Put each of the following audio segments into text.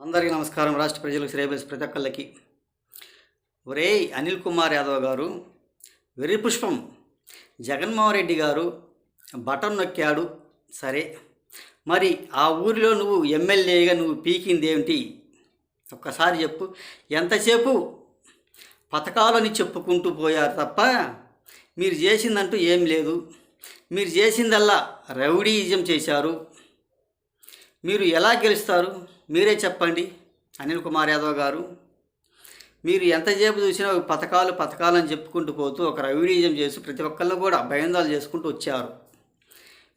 అందరికీ నమస్కారం. రాష్ట్ర ప్రజలకు శ్రేయస్ ప్రతి ఒక్కళ్ళకి. ఒరేయ్ అనిల్ కుమార్ యాదవ్ గారు, వెర్రి పుష్పం జగన్మోహన్ రెడ్డి గారు బటన్ నొక్కాడు. సరే, మరి ఆ ఊరిలో నువ్వు ఎమ్మెల్యేగా నువ్వు పీకింది ఏమిటి? ఒక్కసారి చెప్పు. ఎంతసేపు పథకాలని చెప్పుకుంటూ పోయారు తప్ప మీరు చేసిందంటూ ఏం లేదు. మీరు చేసిందల్లా రౌడీయిజం చేశారు. మీరు ఎలా గెలుస్తారు మీరే చెప్పండి అనిల్ కుమార్ యాదవ్ గారు. మీరు ఎంతసేపు చూసినా పథకాలు అని చెప్పుకుంటూ పోతూ ఒక రౌడీయిజం చేసి ప్రతి ఒక్కళ్ళు కూడా భయందాలు చేసుకుంటూ వచ్చారు.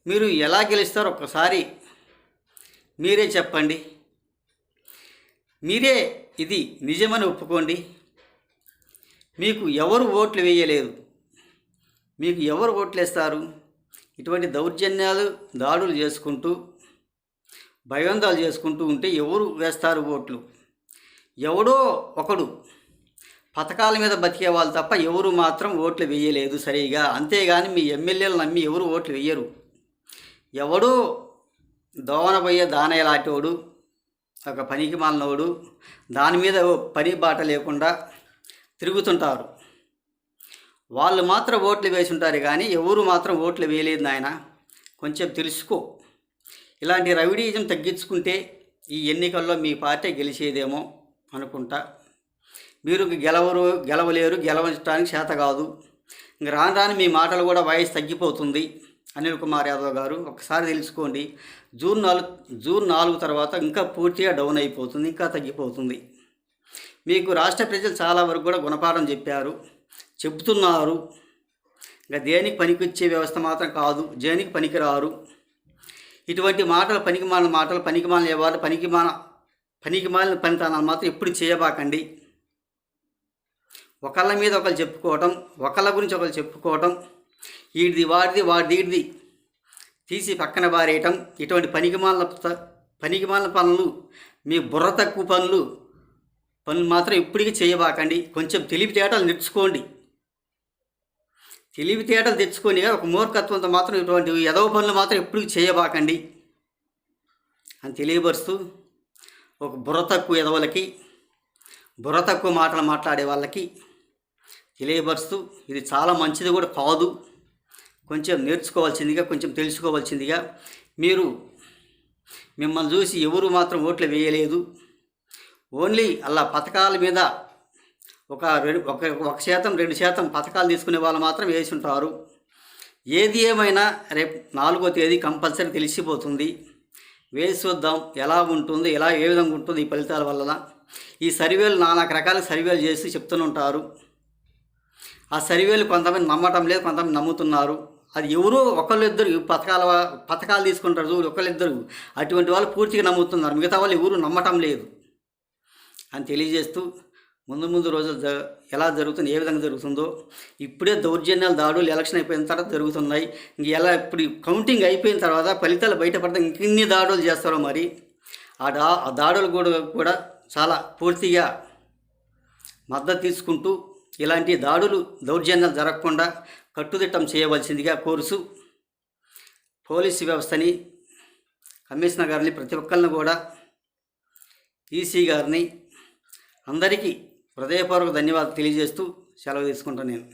మీరు ఎలా గెలుస్తారో ఒక్కసారి మీరే చెప్పండి. మీరే ఇది నిజమని ఒప్పుకోండి. మీకు ఎవరు ఓట్లు వేయలేదు, మీకు ఎవరు ఓట్లు వేస్తారు? ఇటువంటి దౌర్జన్యాలు దాడులు చేసుకుంటూ భయోందాలు చేసుకుంటూ ఉంటే ఎవరు వేస్తారు ఓట్లు? ఎవడో ఒకడు పథకాల మీద బతికే వాళ్ళు తప్ప ఎవరు మాత్రం ఓట్లు వేయలేదు సరిగా. అంతేగాని మీ ఎమ్మెల్యేలు నమ్మి ఎవరు ఓట్లు వేయరు. ఎవడో దోవనబోయే దానయ్యలాంటివాడు, ఒక పనికి మాలినోడు దాని మీద పని బాట లేకుండా తిరుగుతుంటారు. వాళ్ళు మాత్రం ఓట్లు వేసి ఉంటారు కానీ ఎవరు మాత్రం ఓట్లు వేయలేదు నాయన. కొంచెం తెలుసుకో. ఇలాంటి రౌడీయిజం తగ్గించుకుంటే ఈ ఎన్నికల్లో మీ పార్టీ గెలిచేదేమో అనుకుంటా. మీరు గెలవలేరు, గెలవడానికి చేత కాదు. ఇంక రాను మీ మాటలు కూడా వాయిస్ తగ్గిపోతుంది. అనిల్ కుమార్ యాదవ్ గారు ఒకసారి తెలుసుకోండి. జూన్ 4 తర్వాత ఇంకా పూర్తిగా డౌన్ అయిపోతుంది, ఇంకా తగ్గిపోతుంది. మీకు రాష్ట్ర ప్రజలు చాలా వరకు కూడా గుణపాఠం చెప్తున్నారు. ఇంకా దేనికి పనికొచ్చే వ్యవస్థ మాత్రం కాదు, దేనికి పనికిరారు. ఇటువంటి మాటలు పనికిమాలిన మాటలు, పనికిమాలిన వ్యవహారాలు, పనికిమాలిన పనితనాలు మాత్రం ఎప్పుడు చేయబాకండి. ఒకళ్ళ మీద ఒకరు చెప్పుకోవటం, ఒకళ్ళ గురించి ఒకరు చెప్పుకోవటం, వీడిది వాడిది తీసి పక్కన బారేయటం, ఇటువంటి పనికిమాలిన పనులు, మీ బుర్ర తక్కువ పనులు మాత్రం ఎప్పటికీ చేయబాకండి. కొంచెం తెలివితేటలు నేర్చుకోండి. తెలివితేటలు తెచ్చుకొని ఒక మూర్ఖత్వంతో మాత్రం ఇటువంటి ఎదవ పనులు మాత్రం ఎప్పటికీ చేయబాకండి అని తెలియపరుస్తూ, ఒక బుర్ర తక్కువ ఎదవలకి, బుర్ర తక్కువ మాటలు మాట్లాడే వాళ్ళకి తెలియపరుస్తూ, ఇది చాలా మంచిది కూడా కాదు. కొంచెం నేర్చుకోవాల్సిందిగా, కొంచెం తెలుసుకోవాల్సిందిగా. మిమ్మల్ని చూసి ఎవరు మాత్రం ఓట్లు వేయలేదు. ఓన్లీ అలా పథకాల మీద ఒక 1% 2% పథకాలు తీసుకునే వాళ్ళు మాత్రం వేసి ఉంటారు. ఏది ఏమైనా రేపు 4వ తేదీ కంపల్సరీ తెలిసిపోతుంది. వేసి చూద్దాం ఎలా ఉంటుంది, ఏ విధంగా ఉంటుంది ఈ ఫలితాల వలన. ఈ సర్వేలు నానా రకాల సర్వేలు చేసి చెప్తుంటారు. ఆ సర్వేలు కొంతమంది నమ్మటం లేదు, కొంతమంది నమ్ముతున్నారు. అది ఎవరో ఒకళ్ళిద్దరు పథకాలు తీసుకుంటారు చూడు, ఒకళ్ళిద్దరు అటువంటి వాళ్ళు పూర్తిగా నమ్ముతున్నారు. మిగతా వాళ్ళు ఎవరు నమ్మటం లేదు అని తెలియజేస్తూ, ముందు రోజులు ఎలా జరుగుతుంది, ఏ విధంగా జరుగుతుందో, ఇప్పుడే దౌర్జన్యాలు దాడులు ఎలక్షన్ అయిపోయిన తర్వాత జరుగుతున్నాయి. ఇప్పుడు కౌంటింగ్ అయిపోయిన తర్వాత ఫలితాలు బయటపడితే ఇంకెన్ని దాడులు చేస్తారో మరి. ఆ దాడులు కూడా చాలా పూర్తిగా మద్దతు తీసుకుంటూ ఇలాంటి దౌర్జన్యాలు జరగకుండా కట్టుదిట్టం చేయవలసిందిగా కోరుతూ, పోలీసు వ్యవస్థని, కమిషనర్ గారిని, ప్రతి ఒక్కరిని కూడా, ఈసీ గారిని అందరికీ హృదయపూర్వక ధన్యవాదాలు తెలియజేస్తూ సెలవు తీసుకుంటాను నేను.